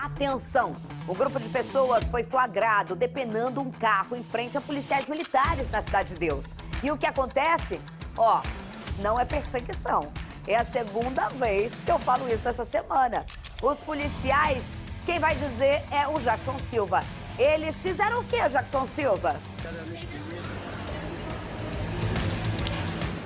Atenção! Um grupo de pessoas foi flagrado depenando um carro em frente a policiais militares na Cidade de Deus. E o que acontece? Não é perseguição. É a segunda vez que eu falo isso essa semana. Os policiais, quem vai dizer é o Jackson Silva. Eles fizeram o quê, Jackson Silva?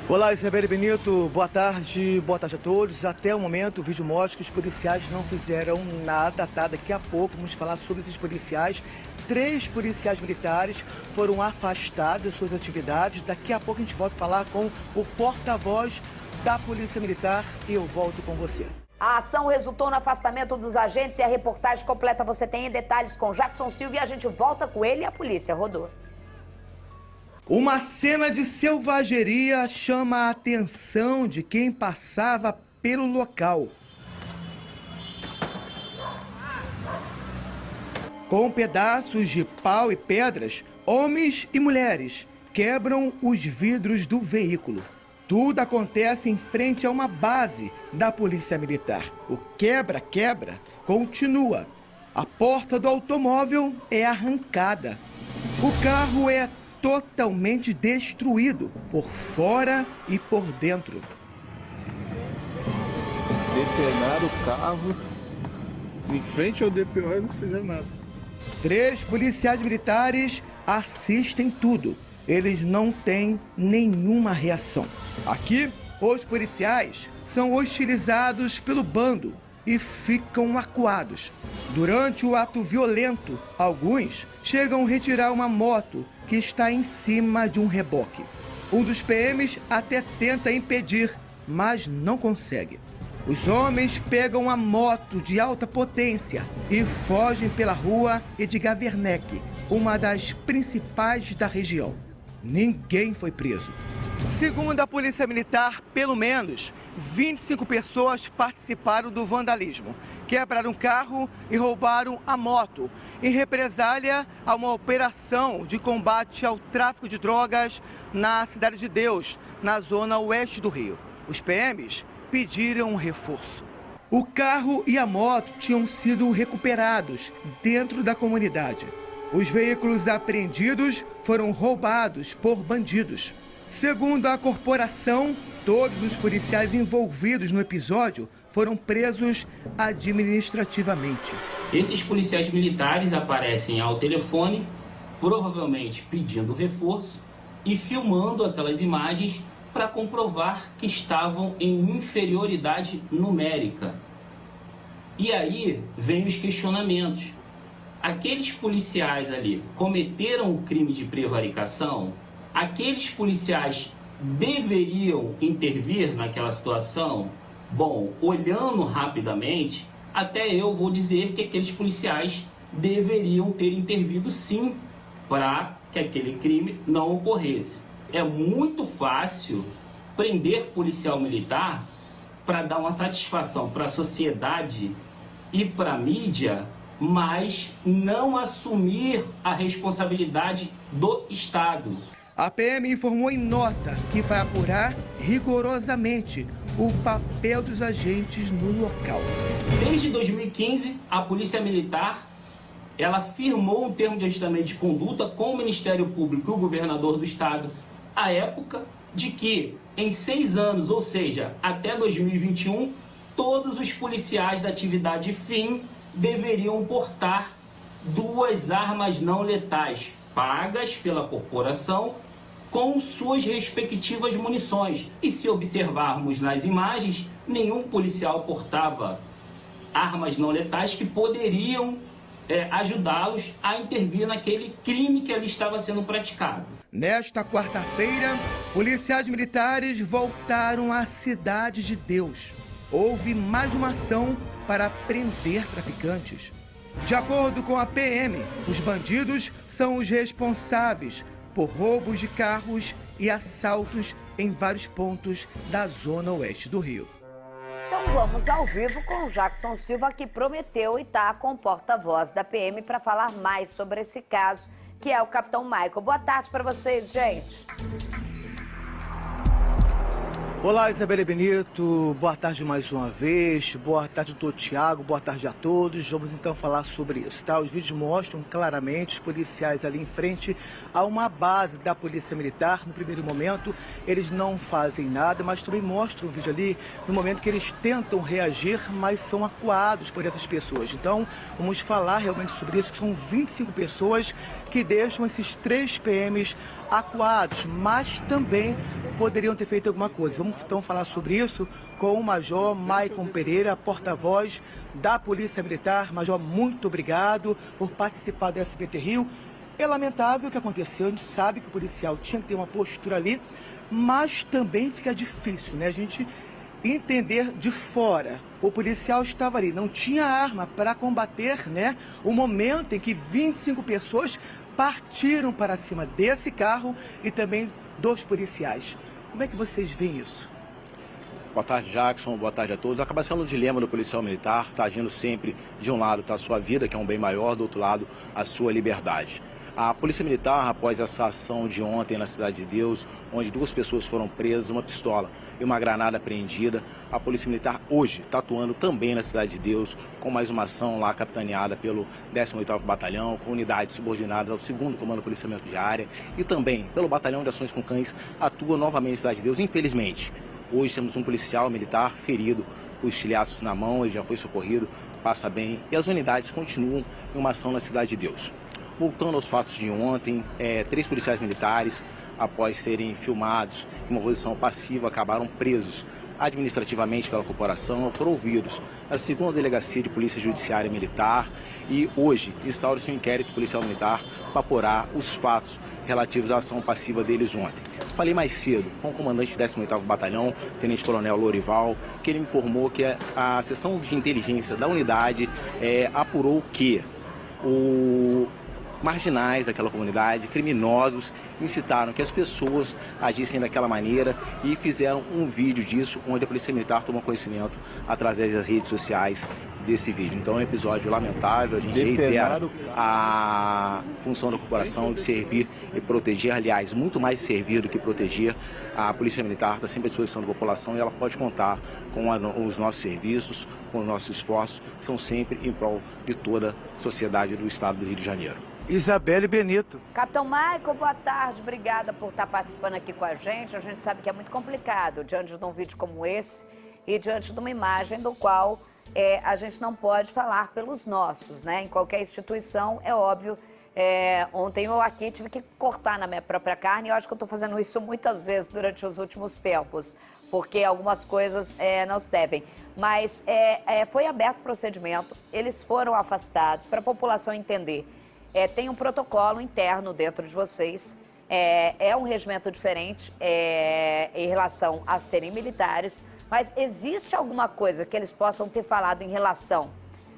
Olá, Isabelle Benito, boa tarde a todos. Até o momento, o vídeo mostra que os policiais não fizeram nada, tá? Daqui a pouco vamos falar sobre esses policiais. 3 policiais militares foram afastados de suas atividades. Daqui a pouco a gente volta a falar com o porta-voz da Polícia Militar e eu volto com você. A ação resultou no afastamento dos agentes e a reportagem completa você tem em detalhes com Jackson Silva e a gente volta com ele e a polícia. Rodou. Uma cena de selvageria chama a atenção de quem passava pelo local. Com pedaços de pau e pedras, homens e mulheres quebram os vidros do veículo. Tudo acontece em frente a uma base da Polícia Militar. O quebra-quebra continua. A porta do automóvel é arrancada. O carro é totalmente destruído, por fora e por dentro. Depenaram o carro em frente ao DPO e não fizeram nada. 3 policiais militares assistem tudo. Eles não têm nenhuma reação. Aqui, os policiais são hostilizados pelo bando e ficam acuados. Durante o ato violento, alguns chegam a retirar uma moto que está em cima de um reboque. Um dos PMs até tenta impedir, mas não consegue. Os homens pegam a moto de alta potência e fogem pela rua Edgar Werneck, uma das principais da região. Ninguém foi preso. Segundo a Polícia Militar, pelo menos 25 pessoas participaram do vandalismo. Quebraram um carro e roubaram a moto, em represália a uma operação de combate ao tráfico de drogas na Cidade de Deus, na zona oeste do Rio. Os PMs pediram um reforço. O carro e a moto tinham sido recuperados dentro da comunidade. Os veículos apreendidos foram roubados por bandidos. Segundo a corporação, todos os policiais envolvidos no episódio foram presos administrativamente. Esses policiais militares aparecem ao telefone, provavelmente pedindo reforço e filmando aquelas imagens para comprovar que estavam em inferioridade numérica. E aí vem os questionamentos. Aqueles policiais ali cometeram o crime de prevaricação? Aqueles policiais deveriam intervir naquela situação? Bom, olhando rapidamente, até eu vou dizer que aqueles policiais deveriam ter intervido sim para que aquele crime não ocorresse. É muito fácil prender policial militar para dar uma satisfação para a sociedade e para a mídia, mas não assumir a responsabilidade do Estado. A PM informou em nota que vai apurar rigorosamente o papel dos agentes no local. Desde 2015, a Polícia Militar ela firmou um termo de ajustamento de conduta com o Ministério Público e o governador do Estado, à época, de que em 6 anos, ou seja, até 2021, todos os policiais da atividade fim deveriam portar 2 armas não letais, pagas pela corporação, com suas respectivas munições. E se observarmos nas imagens, nenhum policial portava armas não letais que poderiam ajudá-los a intervir naquele crime que ali estava sendo praticado. Nesta quarta-feira, policiais militares voltaram à Cidade de Deus. Houve mais uma ação para prender traficantes. De acordo com a PM, os bandidos são os responsáveis por roubos de carros e assaltos em vários pontos da zona oeste do Rio. Então vamos ao vivo com o Jackson Silva, que prometeu e está com o porta-voz da PM para falar mais sobre esse caso, que é o Capitão Michael. Boa tarde para vocês, gente. Olá, Isabelle Benito, boa tarde mais uma vez, boa tarde, doutor Tiago, boa tarde a todos. Vamos então falar sobre isso, tá? Os vídeos mostram claramente os policiais ali em frente a uma base da Polícia Militar. No primeiro momento, eles não fazem nada, mas também mostram o vídeo ali no momento que eles tentam reagir, mas são acuados por essas pessoas. Então, vamos falar realmente sobre isso, que são 25 pessoas que deixam esses 3 PMs acuados, mas também poderiam ter feito alguma coisa. Vamos então falar sobre isso com o Major Maicon Pereira, porta-voz da Polícia Militar. Major, muito obrigado por participar do SBT Rio. É lamentável o que aconteceu, a gente sabe que o policial tinha que ter uma postura ali, mas também fica difícil, né? A gente entender de fora. O policial estava ali, não tinha arma para combater, né? O momento em que 25 pessoas partiram para cima desse carro e também dos policiais. Como é que vocês veem isso? Boa tarde, Jackson. Boa tarde a todos. Acaba sendo um dilema do policial militar, está agindo sempre, de um lado está a sua vida, que é um bem maior, do outro lado a sua liberdade. A Polícia Militar, após essa ação de ontem na Cidade de Deus, onde 2 pessoas foram presas, uma pistola e uma granada apreendida, a Polícia Militar hoje está atuando também na Cidade de Deus, com mais uma ação lá capitaneada pelo 18º Batalhão, com unidades subordinadas ao 2º Comando de Policiamento de Área e também pelo Batalhão de Ações com Cães, atua novamente na Cidade de Deus. Infelizmente, hoje temos um policial militar ferido, com estilhaços na mão, ele já foi socorrido, passa bem, e as unidades continuam em uma ação na Cidade de Deus. Voltando aos fatos de ontem, 3 policiais militares, após serem filmados em uma posição passiva, acabaram presos administrativamente pela corporação, foram ouvidos na 2ª Delegacia de Polícia Judiciária Militar e hoje instaura-se um inquérito policial militar para apurar os fatos relativos à ação passiva deles ontem. Falei mais cedo com o comandante do 18º Batalhão, Tenente Coronel Lorival, que ele me informou que a seção de inteligência da unidade apurou que marginais daquela comunidade, criminosos, incitaram que as pessoas agissem daquela maneira e fizeram um vídeo disso, onde a Polícia Militar tomou conhecimento através das redes sociais desse vídeo. Então é um episódio lamentável, a gente reitera a função da corporação de servir e proteger, aliás, muito mais servir do que proteger. A Polícia Militar está sempre à disposição da população e ela pode contar com os nossos serviços, com os nossos esforços, são sempre em prol de toda a sociedade do Estado do Rio de Janeiro. Isabelle Benito. Capitão Maicon, boa tarde. Obrigada por estar participando aqui com a gente. A gente sabe que é muito complicado diante de um vídeo como esse e diante de uma imagem do qual a gente não pode falar pelos nossos, né? Em qualquer instituição, é óbvio. Ontem eu aqui tive que cortar na minha própria carne e eu acho que eu estou fazendo isso muitas vezes durante os últimos tempos, porque algumas coisas não se devem. Mas foi aberto o procedimento, eles foram afastados para a população entender. Tem um protocolo interno dentro de vocês, é um regimento diferente em relação a serem militares, mas existe alguma coisa que eles possam ter falado em relação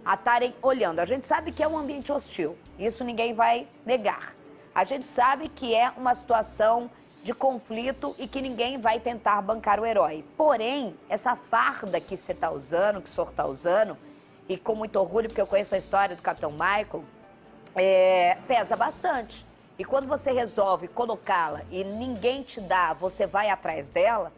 a estarem olhando? A gente sabe que é um ambiente hostil, isso ninguém vai negar. A gente sabe que é uma situação de conflito e que ninguém vai tentar bancar o herói. Porém, essa farda que você está usando, que o senhor está usando, e com muito orgulho, porque eu conheço a história do Capitão Maicon, pesa bastante. E quando você resolve colocá-la e ninguém te dá, você vai atrás dela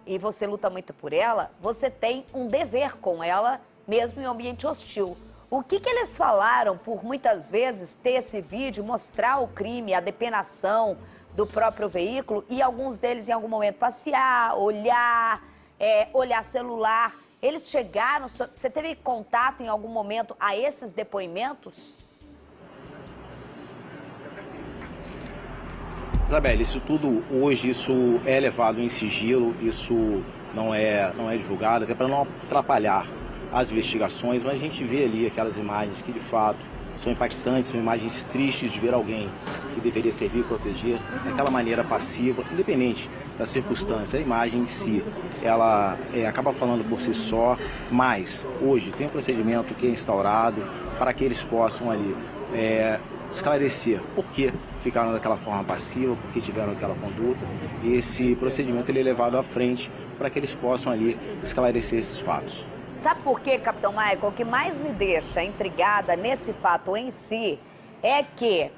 e você luta muito por ela, você tem um dever com ela, mesmo em um ambiente hostil. O que eles falaram por muitas vezes ter esse vídeo, mostrar o crime, a depenação do próprio veículo e alguns deles em algum momento passear, olhar celular. Eles chegaram, você teve contato em algum momento a esses depoimentos? Isabelle, isso tudo hoje, isso é levado em sigilo, isso não é divulgado, até para não atrapalhar as investigações, mas a gente vê ali aquelas imagens que de fato são impactantes, são imagens tristes de ver alguém que deveria servir e proteger daquela maneira passiva, independente da circunstância. A imagem em si, ela acaba falando por si só, mas hoje tem um procedimento que é instaurado para que eles possam ali esclarecer por que ficaram daquela forma passiva, por que tiveram aquela conduta. E esse procedimento ele é levado à frente para que eles possam ali esclarecer esses fatos. Sabe por quê, Capitão Maicon? O que mais me deixa intrigada nesse fato em si é que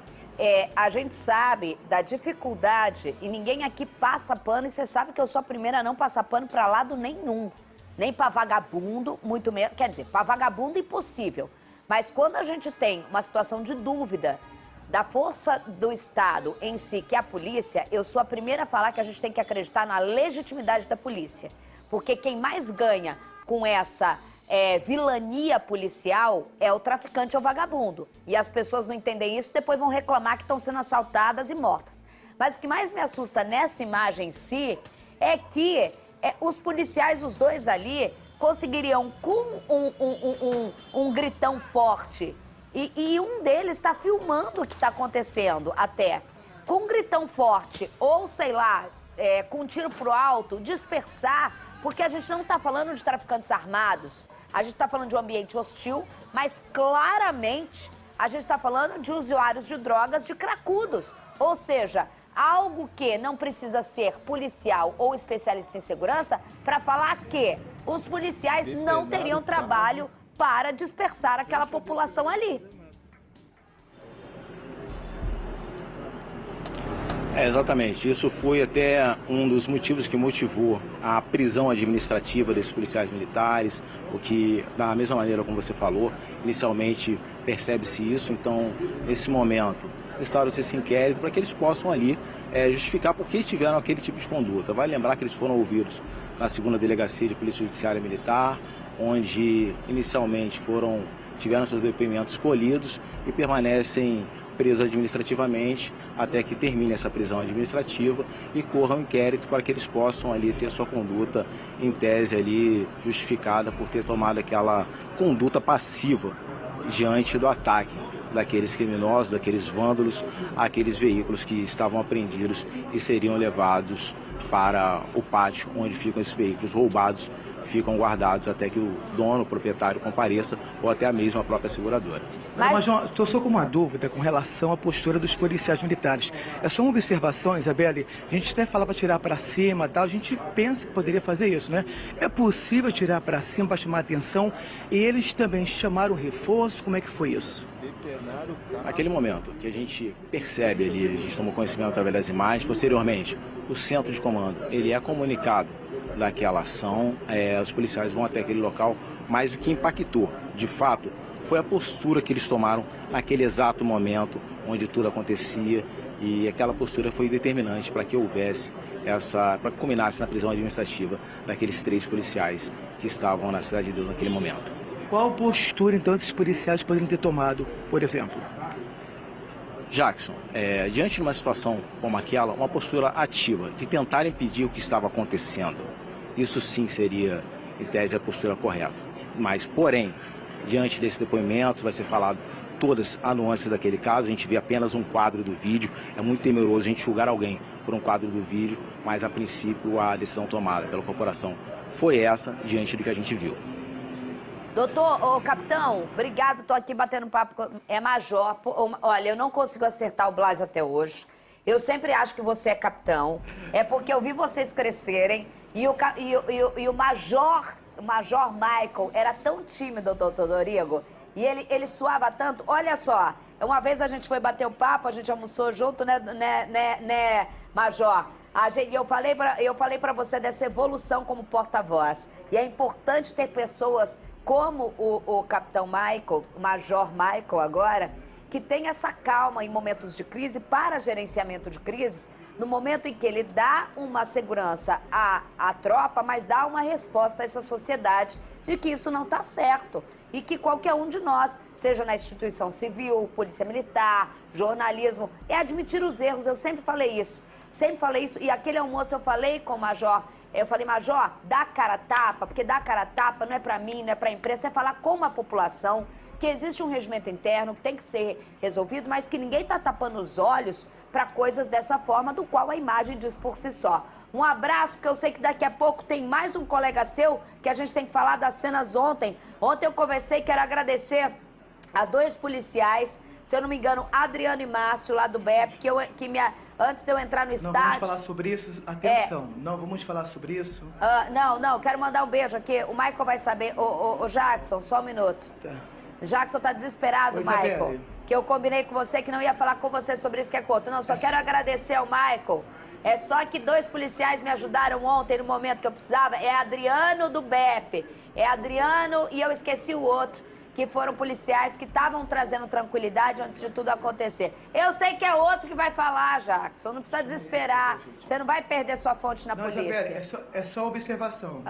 a gente sabe da dificuldade, e ninguém aqui passa pano, e você sabe que eu sou a primeira a não passar pano para lado nenhum. Nem para vagabundo, muito menos. Quer dizer, para vagabundo, impossível. Mas quando a gente tem uma situação de dúvida da força do Estado em si, que é a polícia, eu sou a primeira a falar que a gente tem que acreditar na legitimidade da polícia. Porque quem mais ganha com essa vilania policial é o traficante ou o vagabundo. E as pessoas não entendem isso, depois vão reclamar que estão sendo assaltadas e mortas. Mas o que mais me assusta nessa imagem em si é que os policiais, os dois ali, conseguiriam com um gritão forte. E um deles está filmando o que está acontecendo até. Com um gritão forte ou, sei lá, com um tiro pro alto, dispersar, porque a gente não está falando de traficantes armados. A gente está falando de um ambiente hostil, mas claramente a gente está falando de usuários de drogas, de cracudos. Ou seja, algo que não precisa ser policial ou especialista em segurança para falar que os policiais não teriam trabalho para dispersar aquela população ali. Exatamente. Isso foi até um dos motivos que motivou a prisão administrativa desses policiais militares, o que, da mesma maneira como você falou, inicialmente percebe-se isso. Então, nesse momento, instaura-se esse inquérito para que eles possam ali justificar por que tiveram aquele tipo de conduta. Vale lembrar que eles foram ouvidos na 2ª Delegacia de Polícia Judiciária Militar, onde inicialmente tiveram seus depoimentos colhidos e permanecem presos administrativamente até que termine essa prisão administrativa e corra um inquérito para que eles possam ali ter sua conduta em tese ali justificada por ter tomado aquela conduta passiva diante do ataque daqueles criminosos, daqueles vândalos, aqueles veículos que estavam apreendidos e seriam levados para o pátio onde ficam esses veículos roubados, ficam guardados até que o dono, o proprietário compareça ou até a mesma própria seguradora. Mas estou só com uma dúvida com relação à postura dos policiais militares. É só uma observação, Isabelle. A gente até fala para tirar para cima, tal. A gente pensa que poderia fazer isso, né? É possível tirar para cima para chamar a atenção? E eles também chamaram reforço? Como é que foi isso? Naquele momento que a gente percebe ali, a gente toma conhecimento através das imagens, posteriormente o centro de comando ele é comunicado daquela ação, os policiais vão até aquele local, mas o que impactou, de fato, foi a postura que eles tomaram naquele exato momento onde tudo acontecia, e aquela postura foi determinante para que houvesse para que culminasse na prisão administrativa daqueles 3 policiais que estavam na Cidade de Deus naquele momento. Qual postura, então, esses policiais poderiam ter tomado, por exemplo? Jackson, diante de uma situação como aquela, uma postura ativa, de tentar impedir o que estava acontecendo, isso sim seria, em tese, a postura correta. Mas, porém, diante desses depoimentos, vai ser falado todas as nuances daquele caso, a gente vê apenas um quadro do vídeo, é muito temeroso a gente julgar alguém por um quadro do vídeo, mas, a princípio, a decisão tomada pela corporação foi essa, diante do que a gente viu. Doutor, capitão, obrigado, tô aqui batendo papo, major. Olha, eu não consigo acertar o Blas até hoje. Eu sempre acho que você é capitão. É porque eu vi vocês crescerem e o Major Michael era tão tímido, doutor Dorigo, e ele suava tanto. Olha só, uma vez a gente foi bater o papo, a gente almoçou junto, né, Major? Eu falei pra você dessa evolução como porta-voz. E é importante ter pessoas como o capitão Michael, o Major Michael agora, que tem essa calma em momentos de crise, para gerenciamento de crises, no momento em que ele dá uma segurança à tropa, mas dá uma resposta a essa sociedade de que isso não está certo. E que qualquer um de nós, seja na instituição civil, polícia militar, jornalismo, é admitir os erros. Eu sempre falei isso. E aquele almoço eu falei com o Major. Eu falei, Major, dá cara a tapa, porque dar cara a tapa não é pra mim, não é pra imprensa, é falar com a população que existe um regimento interno que tem que ser resolvido, mas que ninguém tá tapando os olhos para coisas dessa forma, do qual a imagem diz por si só. Um abraço, porque eu sei que daqui a pouco tem mais um colega seu que a gente tem que falar das cenas ontem. Ontem eu conversei, quero agradecer a 2 policiais, se eu não me engano, Adriano e Márcio, lá do BEP, antes de eu entrar no estádio... Não vamos falar sobre isso? Atenção, não vamos falar sobre isso? Não, quero mandar um beijo aqui. O Michael vai saber. Ô, Jackson, só um minuto. Tá. Jackson tá desesperado, Michael. que eu combinei com você que não ia falar com você sobre isso que é conto. Não, só quero agradecer ao Michael. É só que 2 policiais me ajudaram ontem no momento que eu precisava. É Adriano do BEP. É Adriano e eu esqueci o outro, que foram policiais que estavam trazendo tranquilidade antes de tudo acontecer. Eu sei que é outro que vai falar, Jackson. Não precisa desesperar. Você não vai perder sua fonte na polícia. Isabelle, é só observação.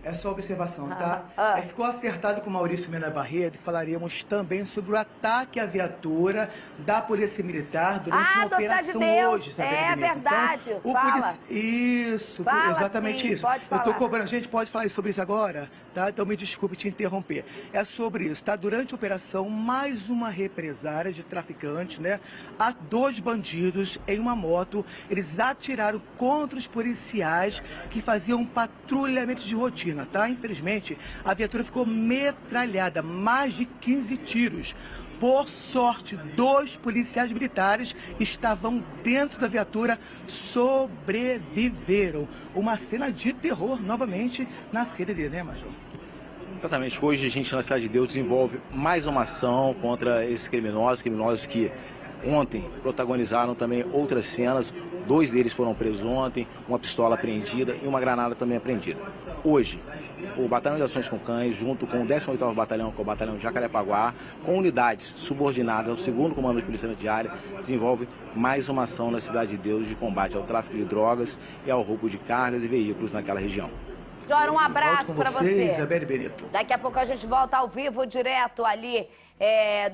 É só observação, tá? Ficou acertado com o Maurício Mena Barreto que falaríamos também sobre o ataque à viatura da Polícia Militar durante uma operação hoje, Isabelle É Benito. verdade. Então, Fala. Isso, Fala, exatamente sim, isso. pode falar. Eu tô cobrando, gente, pode falar sobre isso agora? Tá? Então me desculpe te interromper. É sobre isso, tá? Durante a operação, mais uma represária de traficantes, né? Há 2 bandidos em uma moto, eles atiraram contra os policiais que faziam patrulhamento de rotina. Tá? Infelizmente, a viatura ficou metralhada, mais de 15 tiros. Por sorte, 2 policiais militares estavam dentro da viatura, sobreviveram. Uma cena de terror, novamente, na CDD, né, Major? Exatamente. Hoje a gente na Cidade de Deus desenvolve mais uma ação contra esses criminosos que ontem protagonizaram também outras cenas. 2 deles foram presos ontem, uma pistola apreendida e uma granada também apreendida. Hoje, o Batalhão de Ações com Cães, junto com o 18º Batalhão, que é o Batalhão Jacarepaguá, com unidades subordinadas ao 2º Comando de Polícia Diária, desenvolve mais uma ação na Cidade de Deus de combate ao tráfico de drogas e ao roubo de cargas e veículos naquela região. Jora, um abraço pra você. Isabelle Benito. Daqui a pouco a gente volta ao vivo, direto ali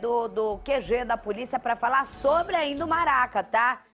do QG da polícia, pra falar sobre ainda o Maraca, tá?